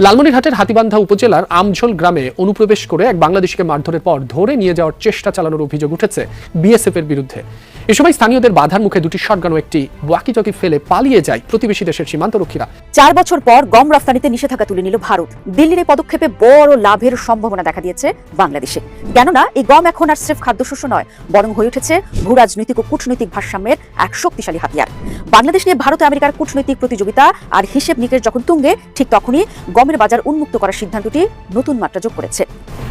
লালমনিরহাটের হাতীবান্ধা উপজেলার আমঝোল গ্রামে অনুপ্রবেশ করে এক বাংলাদেশিকে মারধরের পর ধরে নিয়ে যাওয়ার চেষ্টা চালানোর অভিযোগ উঠেছে বিএসএফ এর বিরুদ্ধে। এ সময় স্থানীয়দের বাধার মুখে দুটি শটগান ও একটি ওয়াকিটকি ফেলে পালিয়ে যায় প্রতিবেশী দেশের সীমান্তরক্ষীরা। 4 বছর পর গম রফতানিতে নিষেধাজ্ঞা তুলে নিল ভারত। দিল্লির এই পদক্ষেপে বড় লাভের সম্ভাবনা দেখা দিয়েছে বাংলাদেশে। কেননা এই গম এখন আর স্রেফ খাদ্যশস্য নয়, বরং হয়ে উঠেছে ভূরাজনৈতিক ও কূটনৈতিক ভারসাম্যের এক শক্তিশালী হাতিয়ার। বাংলাদেশ নিয়ে ভারত আমেরিকার কূটনৈতিক প্রতিযোগিতা আর হিসেব নিকেশ যখন তুঙ্গে, ঠিক তখনই গমের বাজার উন্মুক্ত করার সিদ্ধান্তটি নতুন মাত্রা যোগ করেছে।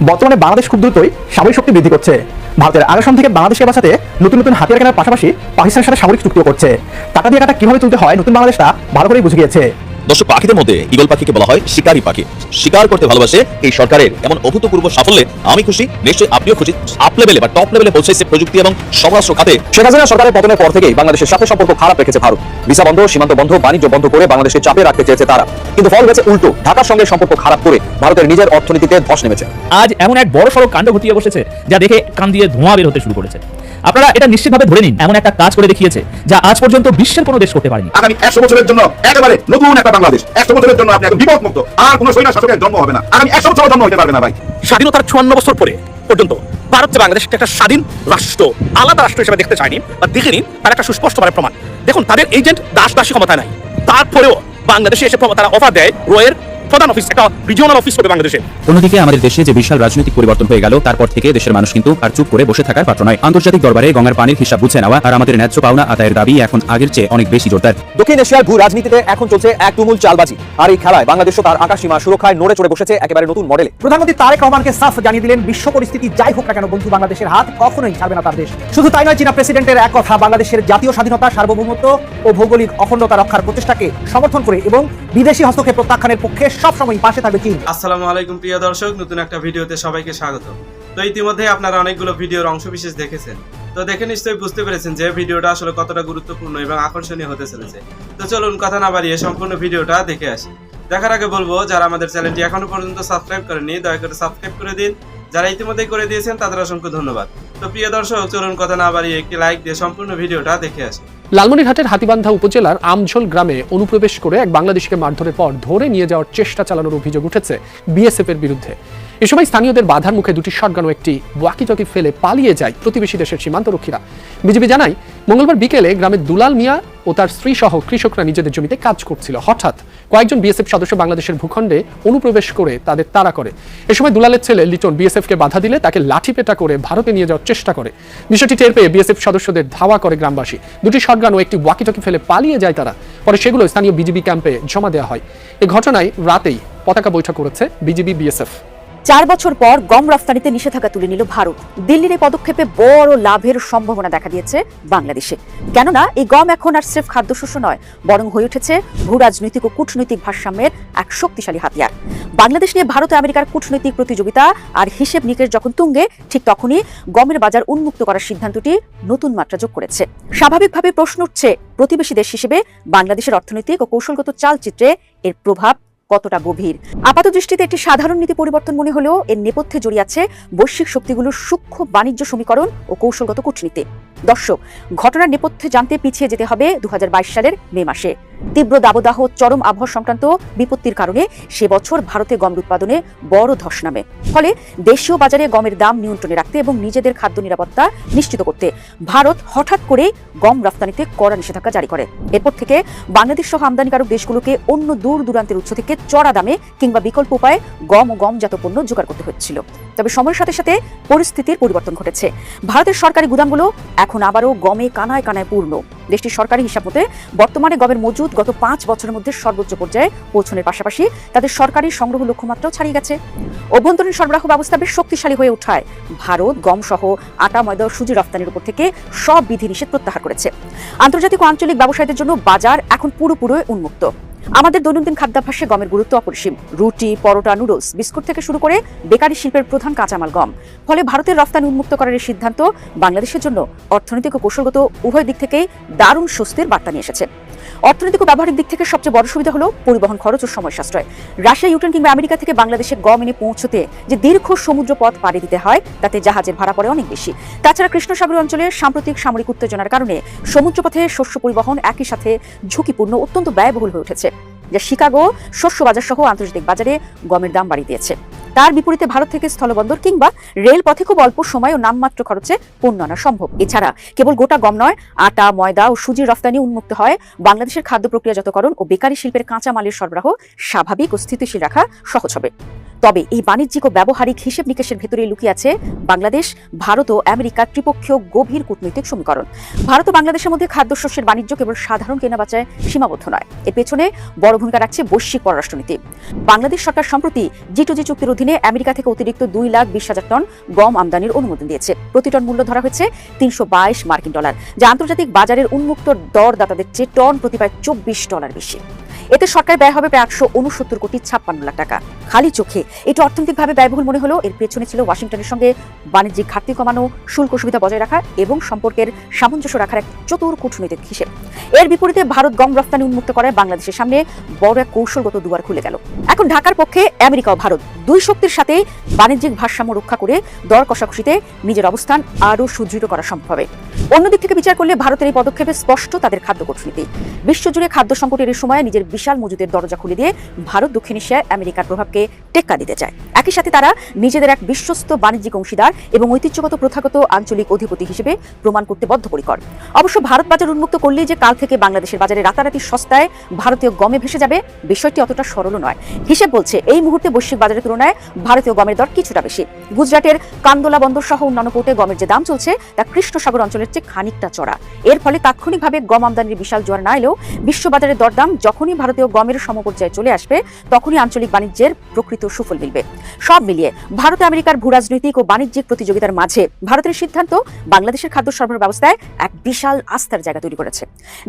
বর্তমানে বাংলাদেশ খুব দ্রুতই সামরিক শক্তি বৃদ্ধি করছে। ভারতের আগ্রাসন থেকে বাংলাদেশকে বাঁচাতে নতুন নতুন হাতিয়ার কেনার পাশাপাশি পাকিস্তানের সাথে সামরিক চুক্তিও করছে। টাকা দিয়ে কাটা কিভাবে তুলতে হয় নতুন বাংলাদেশটা ভালো করেই বুঝে গিয়েছে। দর্শক, পাখিদের মধ্যে ঈগল পাখিকে বলা হয় শিকারী পাখি। শিকার করতে ভালোবাসে এই সরকারের এমন অভূতপূর্ব সাফল্যে আমি খুশি, নিশ্চয়ই আপনিও খুশি। আপ লেভেলে বা টপ লেভেলে পৌঁছেছে প্রযুক্তি এবং স্বরাষ্ট্র খাতে। শেখ হাসিনা সরকারের পতনের পর থেকেই বাংলাদেশের সাথে সম্পর্ক খারাপ রেখেছে ভারত। ভিসা বন্ধ, সীমান্ত বন্ধ, বাণিজ্য বন্ধ করে বাংলাদেশকে চাপে রাখতে চেয়েছে তারা, কিন্তু ফল হয়েছে উল্টো। ঢাকার সঙ্গে সম্পর্ক খারাপ করে ভারতের নিজের অর্থনীতিতে ধস নেমেছে। আজ এমন এক বড় সড়ক কাণ্ড ঘটিয়ে বসেছে যা দেখে কান দিয়ে ধোঁয়া বের হতে শুরু করেছে। আপনারা এটা নিশ্চিতভাবে ধরে নিন, এমন একটা কাজ করে দেখিয়েছে যা আজ পর্যন্ত বিশ্বের কোনো দেশ করতে পারেনি। আগামী 100 বছরের জন্য একেবারে নতুন একটা বাংলাদেশ। 100 বছরের জন্য আপনি একদম বিপদমুক্ত, আর কোনো সৈন্য শাসকের জন্ম হবে না। আগামী 100 বছর জন্ম হতে পারবে না ভাই। স্বাধীনতার 54 বছর পরে পর্যন্ত ভারত যে বাংলাদেশকে একটা স্বাধীন রাষ্ট্র, আলাদা রাষ্ট্র হিসেবে দেখতে চায়নি বা দেখেনি, তার একটা সুস্পষ্টভাবে প্রমাণ। দেখুন, তাদের এজেন্ট দাসী ক্ষমতা নাই, তারপরেও বাংলাদেশে এসে তারা অফার দেয় রয়ের প্রধান অফিস, একটা রিজিওনাল অফিস করবে বাংলাদেশে। অন্যদিকে আমাদের দেশে যে বিশাল রাজনৈতিক পরিবর্তন হয়ে গেল, তারপর থেকে দেশের মানুষ কিন্তু আর চুপ করে বসে থাকার পাত্র নয়। আন্তর্জাতিক দরবারে গঙ্গার পানির হিসাব বুঝে নেওয়া আর আমাদের ন্যায্য পাওনা আদায়ের দাবি এখন আগের চেয়ে অনেক বেশি জোরদার। দক্ষিণ এশিয়ার ভূ রাজনীতিতে এখন চলছে এক তুমুল চালবাজি, আর এই খেলায় বাংলাদেশও তার আকাশ সীমা সুরক্ষায় নড়ে চড়ে বসেছে একেবারে নতুন মডেলে। প্রধানমন্ত্রী তারেক রহমানকে সাফ জানিয়ে দিলেন, বিশ্ব পরিস্থিতি যাই হোক না কেন বন্ধু, বাংলাদেশের হাত কখনোই ছাড়বে না তার দেশ। শুধু তাই নয়, চীনা প্রেসিডেন্টের এক কথা, বাংলাদেশের জাতীয় স্বাধীনতা, সার্বভৌমত্ব ও ভৌগোলিক অখণ্ডতা রক্ষার প্রচেষ্টাকে সমর্থন করে এবং বিদেশি হস্তক্ষেপ প্রত্যাখ্যানের পক্ষে সবসময় পাশে থাকবে চীন। আসসালামু আলাইকুম প্রিয় দর্শক, নতুন একটা ভিডিওতে সবাইকে স্বাগত। তো ইতিমধ্যে আপনারা অনেকগুলো ভিডিওর অংশবিশেষ দেখেছেন, তো দেখে নিশ্চয়ই বুঝতে পেরেছেন যে ভিডিওটা আসলে কতটা গুরুত্বপূর্ণ এবং আকর্ষণীয় হতে চলেছে। তো চলুন কথা না বাড়িয়ে সম্পূর্ণ ভিডিওটা দেখে আসি। দেখার আগে বলবো, যারা আমাদের চ্যানেলটি এখনো পর্যন্ত সাবস্ক্রাইব করেননি, দয়া করে সাবস্ক্রাইব করে দিন। যারা ইতিমধ্যেই করে দিয়েছেন তাদের অসংখ্য ধন্যবাদ। তো প্রিয় দর্শক, চলুন কথা না বাড়িয়ে একটি লাইক দিয়ে সম্পূর্ণ ভিডিওটা দেখে আসি। লালমনিরহাটের হাতীবান্ধা উপজেলার আমঝোল গ্রামে অনুপ্রবেশ করে এক বাংলাদেশিকে মারধরের পর ধরে নিয়ে যাওয়ার চেষ্টা চালানোর অভিযোগ উঠেছে বিএসএফ এর বিরুদ্ধে। এ সময় স্থানীয়দের বাধার মুখে দুটি শটগান ও একটি ওয়াকিটকি ফেলে পালিয়ে যায় প্রতিবেশী দেশের সীমান্তরক্ষীরা। বিজিবি জানায়, মঙ্গলবার বিকেলে গ্রামের দুলাল মিয়া ও তার স্ত্রী সহ কৃষকরা নিজেদের জমিতে কাজ করছিল। হঠাৎ কয়েকজন বিএসএফ সদস্য বাংলাদেশের ভূখণ্ডে অনুপ্রবেশ করে তাদের তাড়া করে। এ সময় দুলালের ছেলে লিটন বিএসএফকে বাধা দিলে তাকে লাঠিপেটা করে ভারতে নিয়ে যাওয়ার চেষ্টা করে। বিষয়টি টের পেয়ে বিএসএফ সদস্যদের ধাওয়া করে গ্রামবাসী। দুটি শটগান ও একটি ওয়াকিটকি ফেলে পালিয়ে যায় তারা। পরে সেগুলো স্থানীয় বিজিবি ক্যাম্পে জমা দেওয়া হয়। এ ঘটনায় রাতেই পতাকা বৈঠক করেছে বিজিবি বিএসএফ। 4 বছর পর গম রফতানিতে নিষেধাজ্ঞা তুলে নিল ভারত। দিল্লির এই পদক্ষেপে বড় লাভের সম্ভাবনা দেখা দিয়েছে বাংলাদেশে। কেননা এই গম এখন আর স্রেফ খাদ্যশস্য নয়, বরং হয়ে উঠেছে ভূরাজনৈতিক ও কূটনৈতিক ভারসাম্যের এক শক্তিশালী হাতিয়ার। বাংলাদেশ নিয়ে ভারত আমেরিকার কূটনৈতিক প্রতিযোগিতা আর হিসেব নিকেশ যখন তুঙ্গে, ঠিক তখনই গমের বাজার উন্মুক্ত করার সিদ্ধান্তটি নতুন মাত্রা যোগ করেছে। স্বাভাবিকভাবে প্রশ্ন উঠছে, প্রতিবেশী দেশ হিসেবে বাংলাদেশের অর্থনৈতিক ও কৌশলগত চালচিত্রে এর প্রভাব কতটা গভীর। আপাত দৃষ্টিতে একটি সাধারণ নীতি পরিবর্তন মনে হলেও এর নেপথ্যে জড়িয়ে আছে বৈশ্বিক শক্তিগুলোর সূক্ষ্ম বাণিজ্য সমীকরণ ও কৌশলগত কূটনীতি। দর্শক, ঘটনার নেপথ্যে জানতে পিছিয়ে যেতে হবে 2022 সালের মে মাসে। তীব্র দাবদাহ, চরম আবহাওয়া সংক্রান্ত বিপত্তির কারণে সে বছর ভারতে গম উৎপাদনে বড় ধস নামে। ফলে দেশীয় বাজারে গমের দাম নিয়ন্ত্রণে রাখতে এবং নিজেদের খাদ্য নিরাপত্তা নিশ্চিত করতে ভারত হঠাৎ করে গম রফতানিতে কড়া নিষেধাজ্ঞা জারি করে। এরপর থেকে বাংলাদেশ সহ আমদানিকারক দেশগুলোকে অন্য দূর দূরান্তের উৎস থেকে চড়া দামে কিংবা বিকল্প উপায়ে গম ও গমজাত পণ্য জোগাড় করতে হচ্ছিল। তবে সময়ের সাথে সাথে পরিস্থিতির পরিবর্তন ঘটেছে। ভারতের সরকারি গুদামগুলো এখন আবারও গমে কানায় কানায় পূর্ণ। দেশটির সরকারি হিসাব মতে বর্তমানে গমের মজুদ গত 5 বছরের মধ্যে সর্বোচ্চ পর্যায়ে পৌঁছানোর পাশাপাশি তাদের সরকারি সংগ্রহ লক্ষ্যমাত্রাও ছাড়িয়ে গেছে। অভ্যন্তরীণ সরবরাহ ব্যবস্থা বেশ শক্তিশালী হয়ে ওঠায় ভারত গম সহ আটা, ময়দা ও সুজি রফতানির উপর থেকে সব বিধিনিষেধ প্রত্যাহার করেছে। আন্তর্জাতিক ও আঞ্চলিক ব্যবসায়ীদের জন্য বাজার এখন পুরোপুরি উন্মুক্ত। আমাদের দৈনন্দিন খাদ্যাভ্যাসে গমের গুরুত্ব অপরিসীম। রুটি, পরোটা, নুডলস, বিস্কুট থেকে শুরু করে বেকারি শিল্পের প্রধান কাঁচামাল গম। ফলে ভারতের রফতানি উন্মুক্ত করার এই সিদ্ধান্ত বাংলাদেশের জন্য অর্থনৈতিক ও কৌশলগত উভয় দিক থেকেই দারুণ স্বস্তির বার্তা নিয়ে এসেছে। অর্থনৈতিক ও ব্যবহারিক দিক থেকে সবচেয়ে বড় সুবিধা হলো পরিবহন খরচ ও সময় সাশ্রয়। রাশিয়া, ইউক্রেন কিংবা আমেরিকা থেকে বাংলাদেশে গম এনে পৌঁছতে যে দীর্ঘ সমুদ্র পথ পাড়ি দিতে হয়, তাতে জাহাজের ভাড়া পড়ে অনেক বেশি। তাছাড়া কৃষ্ণ সাগর অঞ্চলে সাম্প্রতিক সামরিক উত্তেজনার কারণে সমুদ্রপথে শস্য পরিবহন একই সাথে ঝুঁকিপূর্ণ, অত্যন্ত ব্যয়বহুল হয়ে উঠেছে। যা শিকাগো শস্য বাজার সহ আন্তর্জাতিক বাজারে গমের দাম বাড়িয়ে দিয়েছে। তার বিপরীতে ভারত থেকে স্থলবন্দর কিংবা রেল পথে খুব অল্প সময় ও নামমাত্র খরচে পণ্য আনা সম্ভব। এছাড়া কেবল গোটা গম নয়, আটা, ময়দা ও সুজির রফতানি উন্মুক্ত হয় বাংলাদেশের খাদ্য প্রক্রিয়াজাতকরণ ও বেকারি শিল্পের কাঁচামালের সরবরাহ স্বাভাবিক ও স্থিতিশীল রাখা সহজ হবে। তবে এই বাণিজ্যিক ও ব্যবহারিক হিসেব নিকেশের ভেতরে লুকিয়ে আছে বাংলাদেশ, ভারত ও আমেরিকার ত্রিপক্ষীয় গভীর কূটনৈতিক সমীকরণ। ভারত ও বাংলাদেশের মধ্যে খাদ্যশস্যের বাণিজ্য কেবল সাধারণ কেনাবেচায় সীমাবদ্ধ নয়, এর পেছনে বড় ভূমিকা রাখছে বৈশ্বিক পররাষ্ট্রনীতি। বাংলাদেশ সরকার সম্প্রতি G2G চুক্তির অধীনে আমেরিকা থেকে অতিরিক্ত 2,20,000 টন গম আমদানির অনুমোদন দিয়েছে। প্রতি টন মূল্য ধরা হয়েছে $322 মার্কিন, যা আন্তর্জাতিক বাজারের উন্মুক্ত দরদাতাদের চেয়ে টন প্রতি প্রায় $24 বেশি। এতে সরকার ব্যয় হবে প্রায় 869,56 লাখ টাকা। খালি চোখে এটা অর্থনৈতিকভাবে ব্যয়বহুল মনে হলেও এর পেছনে ছিল ওয়াশিংটনের সঙ্গে বাণিজ্যিক ঘাটতি কমানো, শুল্ক সুবিধা বজায় রাখা এবং সম্পর্কের সামঞ্জস্য রাখার এক চতুর কূটনৈতিক হিসেব। এর বিপরীতে ভারত গম রফতানি উন্মুক্ত করায় বাংলাদেশের সামনে বড় এক কৌশলগত দুয়ার খুলে গেল। এখন ঢাকার পক্ষে আমেরিকা ও ভারত দুই শক্তির সাথে বাণিজ্যিক ভারসাম্য রক্ষা করে দর কষাকষিতে নিজের অবস্থান আরও সুদৃঢ় করা সম্ভব হবে। অন্যদিক থেকে বিচার করলে ভারতের এই পদক্ষেপে স্পষ্ট তাদের খাদ্য কূটনীতি। বিশ্বজুড়ে খাদ্য সংকটের এই সময়ে নিজের বিশাল মজুদের দরজা খুলে দিয়ে ভারত দক্ষিণ এশিয়ায় আমেরিকার প্রভাবকে টেক্কা দিতে চায়। একই সাথে তারা নিজেদের এক বিশ্বস্ত বাণিজ্যিক অংশীদার এবং ঐতিহ্যগত প্রথাগত আঞ্চলিক অধিপতি হিসেবে প্রমাণ করতে বদ্ধপরিকর। অবশ্য ভারত বাজার উন্মুক্ত করলেই যে কাল থেকে বাংলাদেশের বাজারে রাতারাতি সস্তায় ভারতীয় গমে ভেসে যাবে, বিষয়টি অতটা সরল নয়। হিসেব বলছে এই মুহূর্তে বৈশ্বিক বাজারের তুলনায় ভারতীয় গমের দর কিছুটা বেশি। গুজরাটের কান্দোলা বন্দর সহ অন্যান্য পোর্টে গমের যে দাম চলছে তা কৃষ্ণসাগর অঞ্চলের চেয়ে খানিকটা চড়া। এর ফলে তাৎক্ষণিকভাবে গম আমদানির বিশাল জোয়ার না এলেও বিশ্ববাজারের দরদাম যখনই ভারতীয় গমের সমপর্যায়ে চলে আসবে তখনই আঞ্চলিক বাণিজ্যের প্রকৃত সুফল মিলবে। সব মিলিয়ে ভারত আমেরিকার ভূরাজনৈতিক ও বাণিজ্যিক প্রতিযোগিতার মাঝে ভারতের সিদ্ধান্ত বাংলাদেশের খাদ্য সরবরাহ ব্যবস্থায় এক বিশাল আস্থার জায়গা তৈরি করেছে।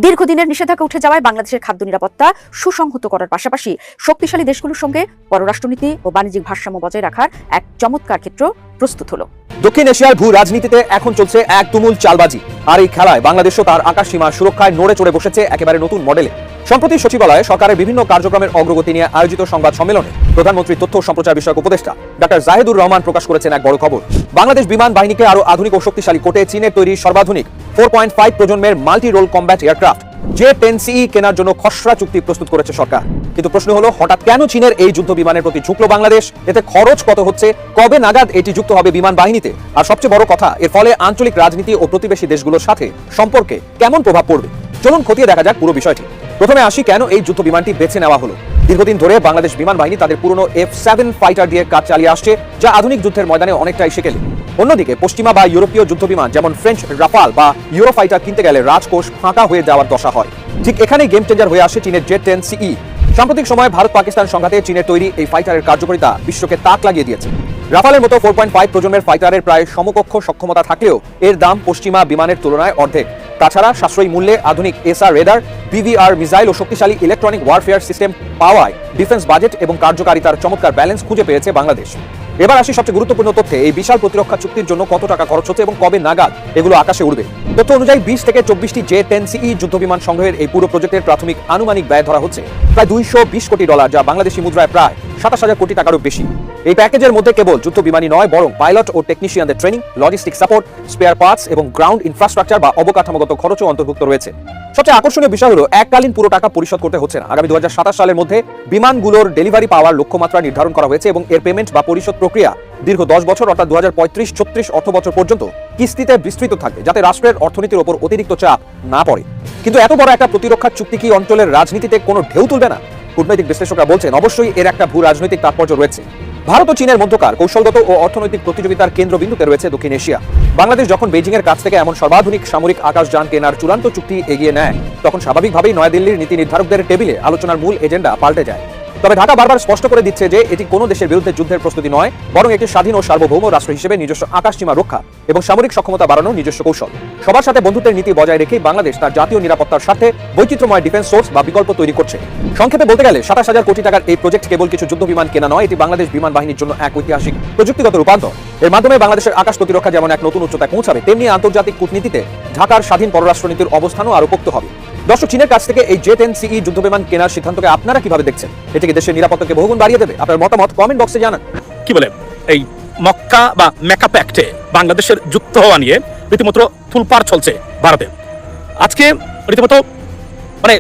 দীর্ঘদিনের নিষেধাজ্ঞা উঠে যাওয়ায় বাংলাদেশের খাদ্য নিরাপত্তা সুসংহত করার পাশাপাশি শক্তিশালী দেশগুলোর সঙ্গে পররাষ্ট্রনীতি ও বাণিজ্যিক ভারসাম্য বজায় রাখার এক চমৎকার ক্ষেত্র প্রস্তুত হলো। দক্ষিণ এশিয়ার ভূ রাজনীতিতে এখন চলছে এক তুমুল চালবাজি, আর এই খেলায় বাংলাদেশও তার আকাশ সীমা সুরক্ষায় নড়ে চড়ে বসেছে একেবারে নতুন মডেলে। সম্প্রতি সচিবালয়ে সরকারের বিভিন্ন কার্যক্রমের অগ্রগতি নিয়ে আয়োজিত সংবাদ সম্মেলনে প্রধানমন্ত্রী তথ্য ও সম্প্রচার বিষয়ক উপদেষ্টা ডক্টর জাহেদুর রহমান প্রকাশ করেছেন এক বড় খবর। বাংলাদেশ বিমান বাহিনীকে আরো আধুনিক ও শক্তিশালী করতে চীনের তৈরি সর্বাধুনিক 4.5 প্রজন্মের multi role combat aircraft J-10CE কেনার জন্য খসড়া চুক্তি প্রস্তুত করেছে সরকার। কিন্তু প্রশ্ন হলো, হঠাৎ কেন চীনের এই যুদ্ধ বিমানের প্রতি ঝুঁকলো বাংলাদেশ? এতে খরচ কত হচ্ছে? কবে নাগাদ এটি যুক্ত হবে বিমান বাহিনীতে? আর সবচেয়ে বড় কথা, এর ফলে আঞ্চলিক রাজনীতি ও প্রতিবেশী দেশগুলোর সাথে সম্পর্কে কেমন প্রভাব পড়বে? চলুন খতিয়ে দেখা যাক পুরো বিষয়টি। প্রথমে আসি, কেন এই যুদ্ধ বিমানটি বেছে নেওয়া হলো। দীর্ঘদিন ধরে বাংলাদেশ বিমান বাহিনী তাদের পুরনো F-7 ফাইটার দিয়ে কাজ চালিয়ে আসছে, যা আধুনিক যুদ্ধের ময়দানে অনেকটাই সেকেলে। অন্যদিকে পশ্চিমা বা ইউরোপীয় যুদ্ধ বিমান যেমন ফ্রেঞ্চ রাফাল বা ইউরো ফাইটার কিনতে গেলে রাজকোষ ফাঁকা হয়ে যাওয়ার দশা হয়। ঠিক এখানেই গেম চেঞ্জার হয়ে আসে চীনের J-10CE। সাম্প্রতিক সময়ে ভারত পাকিস্তান সংঘাতে চীনের তৈরি এই ফাইটারের কার্যকারিতা বিশ্বকে তাক লাগিয়ে দিয়েছে। রাফালের মতো 4.5 প্রজন্মের ফাইটারের প্রায় সমকক্ষ সক্ষমতা থাকলেও এর দাম পশ্চিমা বিমানের তুলনায় অর্ধেক। তাছাড়া সাশ্রয়ী মূল্যে আধুনিক এসআর রেডার, BVR মিসাইল ও শক্তিশালী ইলেকট্রনিক ওয়ারফেয়ার সিস্টেম পাওয়ায় ডিফেন্স বাজেট এবং কার্যকারিতার চমৎকার ব্যালেন্স খুঁজে পেয়েছে বাংলাদেশ। এবার আসি সবচেয়ে গুরুত্বপূর্ণ তথ্যে, এই বিশাল প্রতিরক্ষা চুক্তির জন্য কত টাকা খরচ হচ্ছে এবং কবে নাগাদ এগুলো আকাশে উড়বে। তথ্য অনুযায়ী 20 থেকে 24টি J-10CE যুদ্ধবিমান সংগ্রহের এই পুরো প্রজেক্টের প্রাথমিক আনুমানিক ব্যয় ধরা হচ্ছে প্রায় $220 কোটি, যা বাংলাদেশি মুদ্রায় প্রায় 27,000 কোটি টাকারও বেশি। এই প্যাকেজের মধ্যে কেবল যুদ্ধ বিমানই নয়, বরং পাইলট ও টেকনিশিয়ানদের training, logistic support, spare parts এবং গ্রাউন্ড ইনফ্রাস্ট্রাকচার বা অবকাঠামোগত খরচও অন্তর্ভুক্ত রয়েছে। সবচেয়ে আকর্ষণীয় বিষয় হলো, এককালীন পুরো টাকা পরিশোধ করতে হচ্ছে না। আগামী 2027 সালের মধ্যে বিমানগুলোর ডেলিভারি পাওয়ার লক্ষ্যমাত্রা নির্ধারণ করা হয়েছে এবং এর পেমেন্ট বা পরিশোধ প্রক্রিয়া দীর্ঘ 10 বছর অর্থাৎ 2035-36 অর্থ বছর পর্যন্ত কিস্তিতে বিস্তৃত থাকবে, যাতে রাষ্ট্রের অর্থনীতির উপর অতিরিক্ত চাপ না পড়ে। কিন্তু এত বড় একটা প্রতিরক্ষা চুক্তি কি অঞ্চলের রাজনীতিতে কোনো ঢেউ তুলবে না? কূটনৈতিক বিশ্লেষকরা বলছেন, অবশ্যই এর একটা ভূ রাজনৈতিক তাৎপর্য রয়েছে। ভারত ও চীনের মধ্যকার কৌশলগত ও অর্থনৈতিক প্রতিযোগিতার কেন্দ্রবিন্দুতে রয়েছে দক্ষিণ এশিয়া। বাংলাদেশ যখন বেজিং এর কাছ থেকে এমন সর্বাধুনিক সামরিক আকাশযান কেনার চূড়ান্ত চুক্তি এগিয়ে নেয়, তখন স্বাভাবিকভাবেই নয়াদিল্লির নীতি নির্ধারকদের টেবিলে আলোচনার মূল এজেন্ডা পাল্টে যায়। তবে ঢাকা বারবার স্পষ্ট করে দিচ্ছে যে এটি কোনো দেশের বিরুদ্ধে যুদ্ধের প্রস্তুতি নয়, বরং একটি স্বাধীন ও সার্বভৌম রাষ্ট্র হিসেবে নিজস্ব আকাশসীমা রক্ষা এবং সামরিক সক্ষমতা বাড়ানোর নিজস্ব কৌশল। সবার সাথে বন্ধুত্বের নীতি বজায় রেখেই বাংলাদেশ তার জাতীয় নিরাপত্তার স্বার্থে বৈচিত্র্যময় ডিফেন্স সোর্স বা বিকল্প তৈরি করছে। সংক্ষেপে বলতে গেলে 27,000 কোটি টাকার এই প্রজেক্ট কেবল কিছু যুদ্ধ বিমান কেনা নয়, এটি বাংলাদেশ বিমান বাহিনীর জন্য এক ঐতিহাসিক প্রযুক্তিগত রূপান্তর। এর মাধ্যমে বাংলাদেশের আকাশ প্রতিরক্ষা যেমন এক নতুন উচ্চতায় পৌঁছাবে, তেমনি আন্তর্জাতিক কূটনীতিতে ঢাকার স্বাধীন পররাষ্ট্রনীতির অবস্থানও আরো পোক্ত হবে। দর্শক, চীনের কাছ থেকে এই J-10CE যুদ্ধবিমান কেনার সিদ্ধান্তকে আপনারা কিভাবে দেখছেন? এটি কি দেশের নিরাপত্তাকে বহুগুণ বাড়িয়ে দেবে? আপনার মতামত কমেন্ট বক্সে জানান। কি বলে, এই মক্কা বা মেকা প্যাক্টে বাংলাদেশের যুক্ত হওয়া নিয়ে রীতিমতো ফুলপার চলছে ভারতে। আজকে রীতিমতো মানে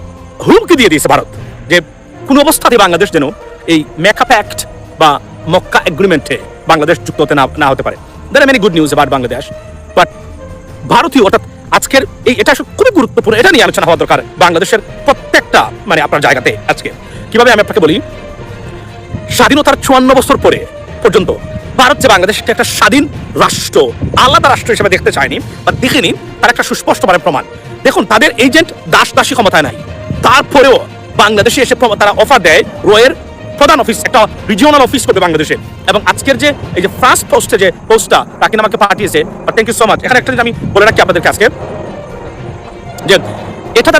হুমকি দিয়ে দিয়েছে ভারত যে কোন অবস্থাতে বাংলাদেশ যেন এই মেকা প্যাক্ট বা মক্কা এগ্রিমেন্টে বাংলাদেশ যুক্ত হতে না হতে পারে। There are many good news about Bangladesh, but ভারতীয় অর্থাৎ আজকের এটা আসলে খুবই গুরুত্বপূর্ণ, এটা নিয়ে আলোচনা হওয়া দরকার বাংলাদেশের প্রত্যেকটা আপনার জায়গাতে। আজকে কিভাবে আমি আপনাকে বলি, স্বাধীনতার 54 বছর পরে পর্যন্ত ভারত যে বাংলাদেশকে একটা স্বাধীন রাষ্ট্র, আলাদা রাষ্ট্র হিসেবে দেখতে চায়নি বা দেখেনি, তার একটা সুস্পষ্ট প্রমাণ। দেখুন, তাদের এজেন্ট দাসী ক্ষমতায় নাই, তারপরেও বাংলাদেশে এসে তারা অফার দেয় রয়ের প্রধান অফিস, একটা রিজিওনাল অফিস করবে বাংলাদেশে। এবং আজকের যে এই যে ফার্স্ট পোস্টে যে পোস্টটা রাকিন আমাকে পাঠিয়েছে, থ্যাংক ইউ সো মাচ। এখানে একটা জিনিস আমি বলে রাখি আপনাদেরকে আজকে, যে এটা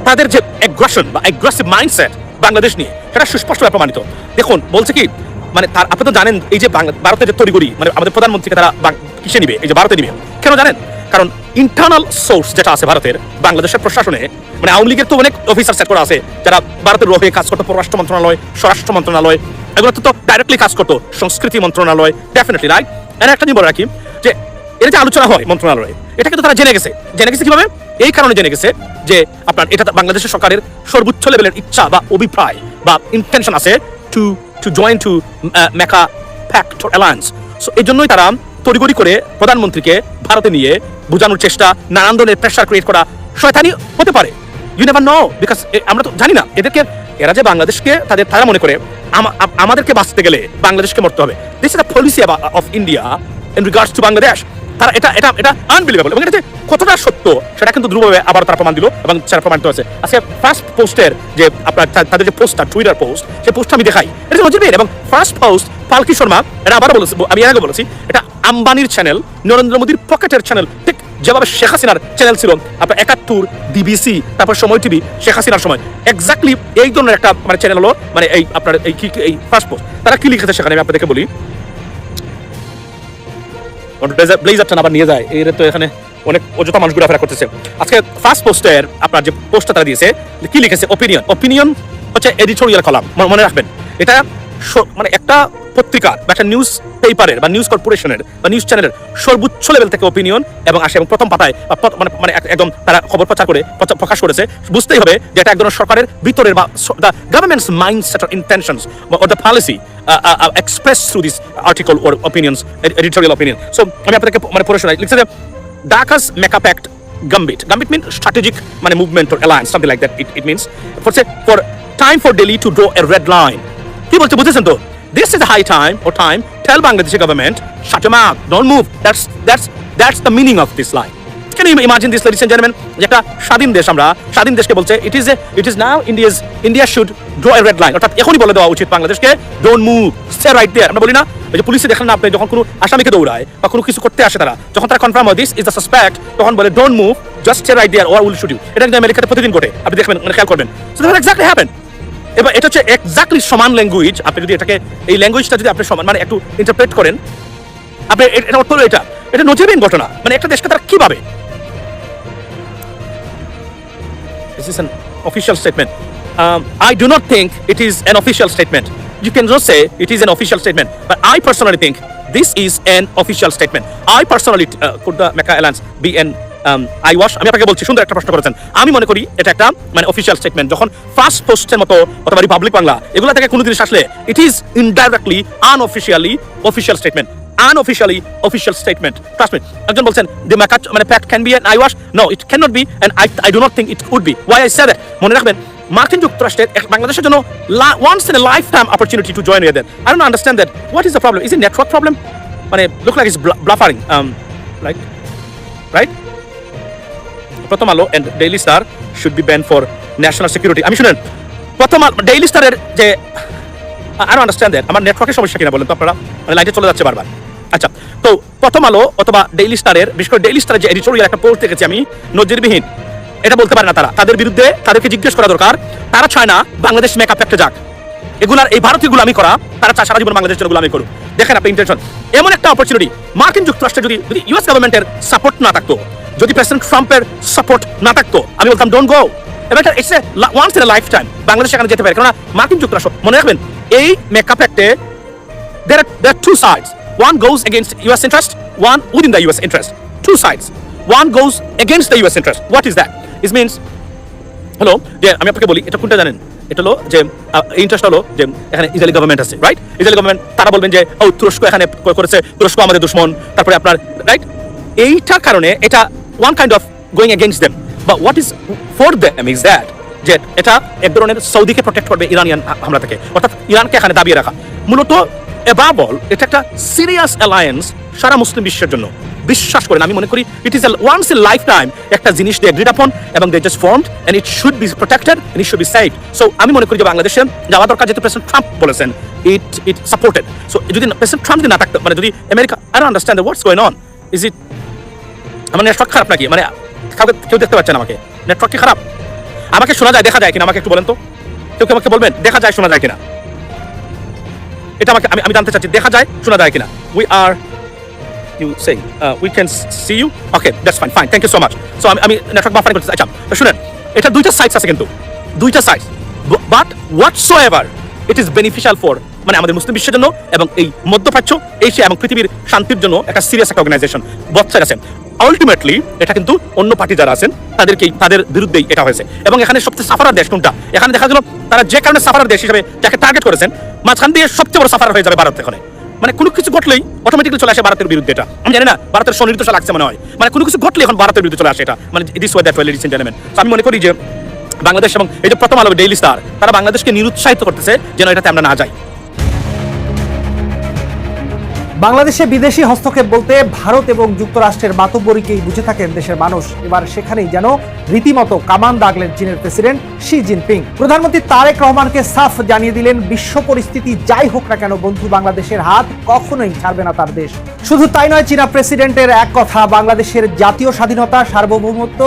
তাদের যে অ্যাগ্রেশন বা অ্যাগ্রেসিভ মাইন্ডসেট বাংলাদেশ নিয়ে, সেটা সুস্পষ্টভাবে প্রমাণিত। দেখুন, বলছে কি, আপনি তো জানেন এই যে ভারতের যে তড়িঘড়ি, আমাদের প্রধানমন্ত্রীকে তারা কিসে নিবে, এই যে ভারতে নিবে কেন জানেন? কারণ ইন্টারনাল সোর্স যেটা আছে ভারতের বাংলাদেশের প্রশাসনে, আওয়ামী লীগের তো অনেক অফিসার সেট করা আছে যারা ভারতের রোহে কাজ করতো, পররাষ্ট্র মন্ত্রণালয়, স্বরাষ্ট্র মন্ত্রণালয়, এগুলো তো ডাইরেক্টলি কাজ করতো, সংস্কৃতি মন্ত্রণালয়, ডেফিনেটলি রাইট। এর একটা নিয়ে বলে রাখি যে এর যে আলোচনা হয় মন্ত্রণালয়ে, এটা কিন্তু তারা জেনে গেছে কিভাবে? এই কারণে জেনে গেছে যে আপনার এটা বাংলাদেশের সরকারের সর্বোচ্চ লেভেলের ইচ্ছা বা অভিপ্রায় বা ইন্টেনশন আছে to join to make a pact or alliance. So এই জন্যই তারা তড়িঘড়ি করে প্রধানমন্ত্রীকে ভারতে নিয়ে বোঝানোর চেষ্টা, নানান ধরনের প্রেশার ক্রিয়েট করা শয়তানি হতে পারে। ইউ নেভার নো, বিকজ আমরা তো জানি না এরা যে বাংলাদেশকে তারা মনে করে আমাদেরকে বাঁচতে গেলে বাংলাদেশকে মরতে হবে। This is the policy of India in regards to Bangladesh. তারা এটা আনবিলিভেবল, এবং এটা যে কতটা সত্য সেটা কিন্তু দ্রুতভাবে আবার তারা প্রমাণ দিল, এবং সেটা প্রমাণিত হয়েছে। আজকে ফার্স্ট পোস্টের যে আপনার তাদের যে পোস্টটা, টুইটার পোস্ট, সেই পোস্টটা আমি দেখাই, এটা নজিরবিহীন। এবং ফার্স্ট পোস্ট পালকি শর্মা, এটা আবারও বলেছি, আমি আগে বলেছি, এটা আম্বানির চ্যানেল, নরেন্দ্র মোদীর পকেটের চ্যানেল, ঠিক যেভাবে শেখ হাসিনার চ্যানেল ছিল আপনার 71, বিবিসি, তারপর সময় টিভি, শেখ হাসিনার সময়, এক্স্যাক্টলি এই ধরনের একটা চ্যানেল হলো এই আপনার এই ফার্স্ট পোস্ট। তারা কি লিখেছে সেখানে আমি আপনাদেরকে বলি। ব্লেজারটা আবার নিয়ে যায়, এর তো এখানে অনেক অযথা মানুষ ঘোরাফেরা করতেছে। আজকে ফার্স্ট পোস্টের আপনার যে পোস্টটা তারা দিয়েছে, কি লিখেছে? অপিনিয়ন হচ্ছে এডিটোরিয়াল কলাম, মনে রাখবেন। এটা একটা পত্রিকার বা একটা নিউজ পেপারের বা নিউজ কর্পোরেশনের বা নিউজ চ্যানেলের সর্বোচ্চ লেভেল থেকে অপিনিয়ন এবং আসে, এবং প্রথম পাতায় একদম তারা খবর প্রকাশ করেছে। বুঝতেই হবে যে এটা একদম সরকারের ভিতরের বা the government's mindset or intentions or the policy express through this article or opinions, editorial opinion. So আমি আপনাদেরকে পড়ে শোনাই। লিখছে যে Dhaka's MECA Pact Gambit means strategic movement or alliance, something like that. It means for time for Delhi to draw a red line. কি বলছে বুঝেছেন তো? This is the high time tell Bangladeshi government, shut your mouth, don't move. That's the meaning of this line. Can you imagine this, ladies and gentlemen? যে একটা স্বাধীন দেশ, আমরা স্বাধীন দেশকে বলছে it is now India should draw a red line, অর্থাৎ এখনই বলে দেওয়া উচিত বাংলাদেশকে, don't move, stay right there. আমরা বলি না, ওই যে পুলিশে দেখেন না আপনি, যখন কোনো আসামিকে দৌড়ায় বা কোনো কিছু করতে আসে তারা, যখন তারা কনফার্ম হয় this is the suspect, তখন বলে don't move, just stay right there or we'll shoot you. এটা কিন্তু আমেরিকাতে প্রতিদিন ঘটে, আপনি দেখবেন, খেয়াল করবেন। So that exactly happened. এবার এটা হচ্ছে এক্স্যাক্টলি সমান ল্যাঙ্গুয়েজ। আপনি যদি এটাকে এই ল্যাঙ্গুয়েজটা যদি আপনি সমান একটু ইন্টারপ্রেট করেন, আপনি এটা অর্থ হলো এটা নজিরবিহীন ঘটনা। একটা দেশকে তারা কিভাবে, this is an official statement. I do not think it is an official statement. You can just say it is an official statement, but I personally think this is an official statement. I personally could the MECA alliance be an eyewash? আমি আপনাকে বলছি, সুন্দর একটা প্রশ্ন করেছেন। আমি মনে করি এটা একটা অফিশিয়াল স্টেটমেন্ট। যখন ফার্স্ট পোস্টের মতো অথবা রিপাবলিক বাংলা এগুলো থেকে কোনো জিনিস আসলে, it is indirectly unofficially official statement, unofficially official statement. Trust me. একজন বলছেন the MECA pact can be an eyewash. No, it cannot be, and I do not think it could be. Why I say that? মনে রাখবেন, মার্কিন যুক্তরাষ্ট্রের বাংলাদেশের জন্য once in a lifetime opportunity to join with it. I don't understand that. What is the problem? Is it network problem? Look like it's bluffing. Right? প্রথম আলো and Daily Star should be banned for national security. আমি শুনেন, প্রথম Daily Star-এর যে I don't understand that. আমার নেটওয়ার্কের সমস্যা কিনা বলেন তো আপনারা, লাইটে চলে যাচ্ছে বারবার। আচ্ছা, তো প্রথম আলো অথবা ডেইলি স্টারের, বিশেষ করে ডেইলি স্টারের যে এডিটোরিয়াল একটা পোস্ট দেখেছি আমি, নজিরবিহীন, এটা বলতে পারে না তারা। তাদের বিরুদ্ধে তাদেরকে জিজ্ঞেস করা দরকার। তারা চায় না বাংলাদেশ মেকআপ প্যাক্টে যাক, এগুলার এই ভারতীয় গুলামি করা, তারা চায় সারা জীবন বাংলাদেশের গুলামি করুক। দেখেন আপনি ইন্টেনশন, এমন একটা অপরচুনিটি। মার্কিন যুক্তরাষ্ট্রে যদি ইউএস গভর্নমেন্টের সাপোর্ট না থাকতো, যদি প্রেসিডেন্ট ট্রাম্পের সাপোর্ট না থাকতো, আমি বলতাম ডোন্ট গো। এবার it's a once in a lifetime Bangladesh সেখানে যেতে পারে, কারণ মার্কিন যুক্তরাষ্ট্র, মনে রাখবেন, এই মেকআপ প্যাক্টে there are two sides. One goes against US interest, one within the US interest. Two sides. One goes against the US interest. What is that? It means, hello, আমি আপনাকে বলি, এটা কোনটা জানেন? এটা হলো যে ইন্টারেস্ট হলো যে এখানে ইসরায়েলি গভর্নমেন্ট আছে, রাইট? ইসরায়েলি গভর্নমেন্ট তারা বলবেন যে ও তুরস্ক এখানে করেছে, তুরস্ক আমাদের দুশমন, তারপরে আপনার রাইট, এইটার কারণে এটা one kind of going against them, বা what is for them is that যে এটা এক ধরনের সৌদিকে প্রোটেক্ট করবে ইরানিয়ান হামলা থেকে, অর্থাৎ ইরানকে এখানে দাবিয়ে রাখা। মূলত এবার বল এটা একটা সিরিয়াস অ্যালায়েন্স সারা মুসলিম বিশ্বের জন্য। বিশ্বাস করেন, আমি মনে করি it is once in lifetime একটা জিনিস দে এগ্রিড আপন এবং they just formed and it should be protected and it should be saved. So আমি মনে করি যে বাংলাদেশে যাওয়া দরকার, যেহেতু প্রেসিডেন্ট ট্রাম্প বলেছেন ইট সাপোর্টেড। সো যদি প্রেসিডেন্ট ট্রাম্প যদি না থাকতো, মানে যদি America, I don't understand what's going on. Is it আমার নেটওয়ার্ক খারাপ নাকি? মানে কেউ দেখতে পাচ্ছেন আমাকে? নেটওয়ার্ক কি খারাপ? আমাকে শোনা যায়, দেখা যায় কিনা আমাকে একটু বলেন তো। কেউ আমাকে বলবেন দেখা যায় শোনা যায় কিনা? এটা আমাকে আমি জানতে চাচ্ছি, দেখা যায় শোনা যায় কিনা? We are you say we can see you, okay that's fine, fine, thank you so much. So আমি নেটওয়ার্ক বাফারিং করতে চাই। আচ্ছা শুনেন, এটা দুইটা সাইডস আছে, কিন্তু দুইটা side, but whatsoever it is beneficial for মানে আমাদের মুসলিম বিশ্বের জন্য এবং এই মধ্যপ্রাচ্য, এশিয়া এবং পৃথিবীর শান্তির জন্য একটা সিরিয়াস একটা অর্গানাইজেশন। বোথ সাইড আছে। আলটিমেটলি এটা কিন্তু অন্য পার্টি যারা আছেন তাদের বিরুদ্ধেই এটা হয়েছে। এবং এখানে সবচেয়ে সাফারার দেশ কোনটা? এখানে দেখা গেল তারা যে কারণে সাফারার দেশ হিসেবে যাকে টার্গেট করেছেন, মাঝখান দিয়ে সবচেয়ে বড় সাফারার হয়ে যাবে ভারত। এখানে মানে কোনো কিছু ঘটলেই অটোমেটিক্যালি চলে আসে ভারতের বিরুদ্ধে। এটা আমি জানি না, ভারতের স্বনির্দিষ্ট লাগছে মনে হয়, মানে কোনো কিছু ঘটলে এখন ভারতের বিরুদ্ধে চলে আসে এটা, মানে this way that way ladies and gentleman. So আমি মনে করি যে বাংলাদেশ এবং এই যে প্রথম আলো, ডেইলি স্টার, তারা বাংলাদেশকে নিরুৎসাহিত করতেছে যেন এটাতে আমরা না যাই। বাংলাদেশে বিদেশি হস্তক্ষেপ বলতে ভারত এবং যুক্তরাষ্ট্রের মাতব্বরিকেই বুঝে থাকেন দেশের মানুষ। এবার সেখানেই যেন রীতিমতো কামান দাগলেন চীনের প্রেসিডেন্ট শি জিনপিং। প্রধানমন্ত্রী তারেক রহমানকে সাফ জানিয়ে দিলেন, বিশ্ব পরিস্থিতি যাই হোক না কেন বন্ধু বাংলাদেশের হাত কখনোই ছাড়বে না তার দেশ। শুধু তাই নয়, চীনা প্রেসিডেন্টের এক কথা, বাংলাদেশের জাতীয় স্বাধীনতা, সার্বভৌমত্ব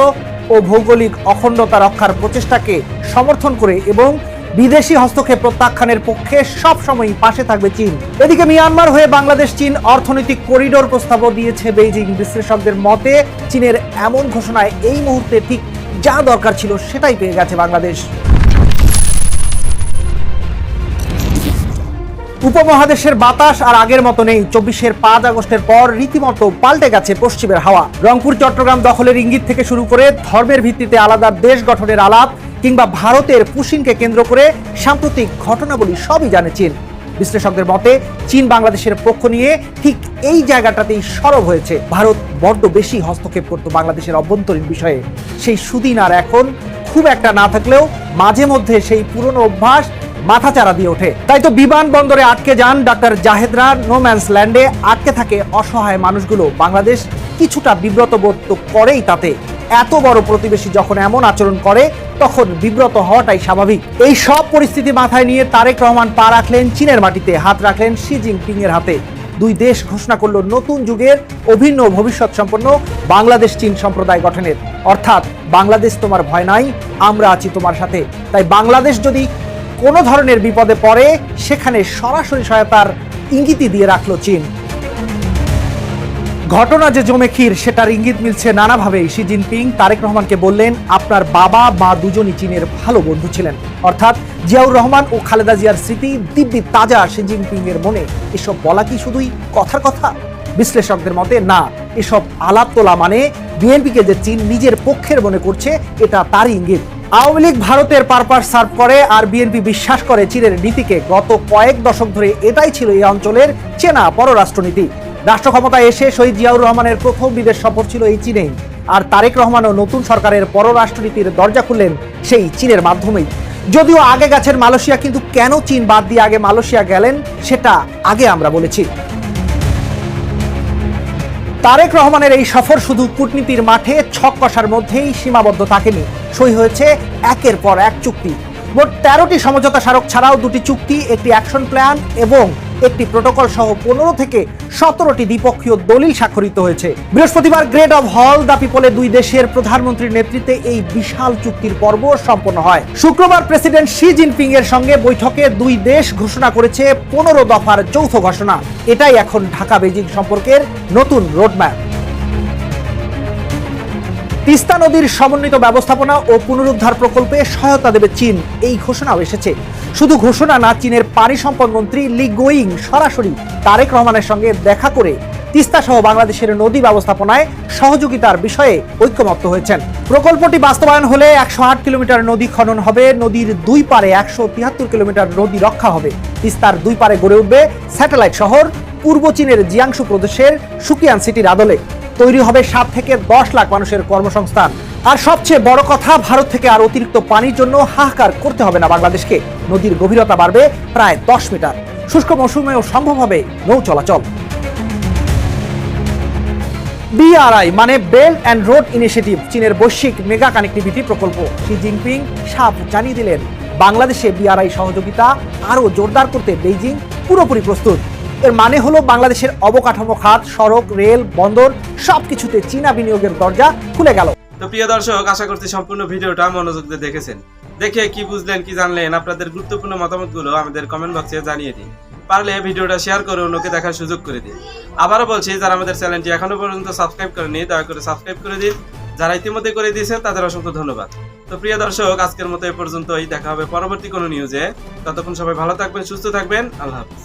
ও ভৌগোলিক অখণ্ডতা রক্ষার প্রচেষ্টাকে সমর্থন করে এবং বিদেশি হস্তক্ষেপ প্রত্যাখ্যানের পক্ষে সবসময়ই পাশে থাকবে চীন। এদিকে মিয়ানমার হয়ে বাংলাদেশ চীন অর্থনৈতিক করিডোর প্রস্তাবও দিয়েছে বেইজিং। বিশ্লেষকদের মতে চীনের এমন ঘোষণায় এই মুহূর্তে ঠিক যা দরকার ছিল সেটাই পেয়ে গেছে বাংলাদেশ। উপমহাদেশের বাতাস আর আগের মতো নেই। 24-এর 5 আগস্টের পর রীতিমতো পাল্টে গেছে পশ্চিমের হাওয়া। রংপুর চট্টগ্রাম দখলের ইঙ্গিত থেকে শুরু করে ধর্মের ভিত্তিতে আলাদা দেশ গঠনের আলাপ কিংবা ভারতের পুশিনকে কেন্দ্র করে সাম্প্রতিক ঘটনাবলী সবই জানে চীন। বিশ্লেষকদের মতে চীন বাংলাদেশের পক্ষ নিয়ে ঠিক এই জায়গাটাতেই সরব হয়েছে। ভারত বড্ড বেশি হস্তক্ষেপ করত বাংলাদেশের অভ্যন্তরীণ বিষয়ে, সেই সুদিন আর এখন খুব একটা না থাকলেও মাঝে মধ্যে সেই পুরনো অভ্যাস মাথাচাড়া দিয়ে ওঠে। তাই তো বিমানবন্দরে আটকে যান ডাক্তার জাহেদরা, নোম্যান্স ল্যান্ডে আটকে থাকে অসহায় মানুষগুলো। বাংলাদেশ কিছুটা বিব্রত বোধ তো করেই তাতে। এত বড় প্রতিবেশী যখন এমন আচরণ করে তখন বিব্রত হওয়াটাই স্বাভাবিক। এই সব পরিস্থিতি মাথায় নিয়ে তারেক রহমান পা রাখলেন চীনের মাটিতে, হাত রাখলেন শি জিনপিং এর হাতে। দুই দেশ ঘোষণা করল নতুন যুগের অভিন্ন ভবিষ্যৎ সম্পন্ন বাংলাদেশ চীন সম্প্রদায় গঠনের। অর্থাৎ বাংলাদেশ তোমার ভয় নাই, আমরা আছি তোমার সাথে। তাই বাংলাদেশ যদি কোনো ধরনের বিপদে পড়ে সেখানে সরাসরি সহায়তার ইঙ্গিতই দিয়ে রাখলো চীন। ঘটনা যে জমে ক্ষীর সেটার ইঙ্গিত মিলছে নানাভাবেই। শি জিনপিং তারেক রহমানকে বললেন, আপনার বাবা মা দুজনই চীনের ভালো বন্ধু ছিলেন। অর্থাৎ জিয়াউর রহমান ও খালেদা জিয়ার স্মৃতি দিব্যি তাজা শি জিনপিং এর মনে। এসব বলা কি শুধুই কথার কথা? বিশ্লেষকদের মতে না, এসব আলাপ তোলা মানে বিএনপিকে যে চীন নিজের পক্ষের মনে করছে এটা তারই ইঙ্গিত। আওয়ামী লীগ ভারতের পারপাস সার্ভ করে আর বিএনপি বিশ্বাস করে চীনের নীতিকে। গত কয়েক দশক ধরে এটাই ছিল এই অঞ্চলের চেনা পররাষ্ট্রনীতি। রাষ্ট্র ক্ষমতায় এসে শহীদ জিয়াউর রহমানের প্রথম বিদেশ সফর ছিল এই চীনেই। আর তারেক রহমানও নতুন সরকারের পররাষ্ট্রনীতির দরজা খুললেন সেই চীনের মাধ্যমেই। যদিও আগে গেছেন মালয়েশিয়া, কিন্তু কেন চীন বাদ দিয়ে আগে মালয়েশিয়া গেলেন সেটা আগে আমরা বলেছি। তারেক রহমানের এই সফর শুধু কূটনীতির মাঠে ছক কষার মধ্যেই সীমাবদ্ধ থাকেনি। সই হয়েছে একের পর এক চুক্তি। মোট 13টি সমঝোতা স্মারক ছাড়াও 2টি চুক্তি, একটি অ্যাকশন প্ল্যান এবং একটি প্রোটোকল সহ 15 থেকে 17টি দ্বিপক্ষীয় দলিল স্বাক্ষরিত হয়েছে। বৃহস্পতিবার গ্রেট অব হল দ্য পিপলে দুই দেশের প্রধানমন্ত্রীর নেতৃত্বে এই বিশাল চুক্তির পর্ব সম্পন্ন হয়। শুক্রবার প্রেসিডেন্ট শি জিনপিং এর সঙ্গে বৈঠকে দুই দেশ ঘোষণা করেছে 15 দফার যৌথ ঘোষণা। এটাই এখন ঢাকা বেজিং সম্পর্কের নতুন রোডম্যাপ। তিস্তা নদীর সমন্বিত ব্যবস্থাপনা ও পুনরুদ্ধার প্রকল্পে সহায়তা দেবে চীন, এই ঘোষণাও এসেছে। শুধু ঘোষণা না, চীনের পানি সম্পদ মন্ত্রী লি গোয়িং সরাসরি তারেক রহমানের সঙ্গে দেখা করে তিস্তা সহ বাংলাদেশের নদী ব্যবস্থাপনায় সহযোগিতার বিষয়ে ঐক্যমত্য হয়েছেন। প্রকল্পটি বাস্তবায়ন হলে 108 কিলোমিটার নদী খনন হবে, নদীর দুই পারে 173 কিলোমিটার নদী রক্ষা হবে। তিস্তার দুই পারে গড়ে উঠবে স্যাটেলাইট শহর। পূর্ব চীনের জিয়াংশু প্রদেশের সুকিয়ান সিটির আদলে তৈরি হবে 7 থেকে 10 লাখ মানুষের কর্মসংস্থান। আর সবচেয়ে বড় কথা, ভারত থেকে আর অতিরিক্ত পানির জন্য হাহাকার করতে হবে না বাংলাদেশকে। নদীর গভীরতা বাড়বে প্রায় 10 মিটার। শুষ্ক মৌসুমেও সম্ভব হবে নৌ চলাচল। BRI মানে বেল্ট অ্যান্ড রোড ইনিশিয়েটিভ, চীনের বৈশ্বিক মেগা কানেক্টিভিটি প্রকল্প। শি জিনপিং সাফ জানিয়ে দিলেন, বাংলাদেশে BRI সহযোগিতা আরও জোরদার করতে বেইজিং পুরোপুরি প্রস্তুত। এর মানে হলো বাংলাদেশের অবকাঠামো খাত, সড়ক, রেল, বন্দর সবকিছুতে চীনা বিনিয়োগের দরজা খুলে গেল। তো প্রিয় দর্শক, আশা করছি সম্পূর্ণ ভিডিওটা মনোযোগ দিয়ে দেখেছেন। দেখে কি বুঝলেন, কি জানলেন, আপনাদের গুরুত্বপূর্ণ মতামতগুলো আমাদের কমেন্ট বক্সে জানিয়ে দিন। পারলে ভিডিওটা শেয়ার করে অন্যকে দেখার সুযোগ করে দিন। আবারও বলছি, যারা আমাদের চ্যানেলটি এখনো পর্যন্ত সাবস্ক্রাইব করেনি দয়া করে সাবস্ক্রাইব করে দিন। যারা ইতিমধ্যে করে দিয়েছেন তাদের অসংখ্য ধন্যবাদ। তো প্রিয় দর্শক, আজকের মতো এ পর্যন্তই। দেখা হবে পরবর্তী কোনো নিউজে। ততক্ষণ সবাই ভালো থাকবেন, সুস্থ থাকবেন। আল্লাহ হাফেজ।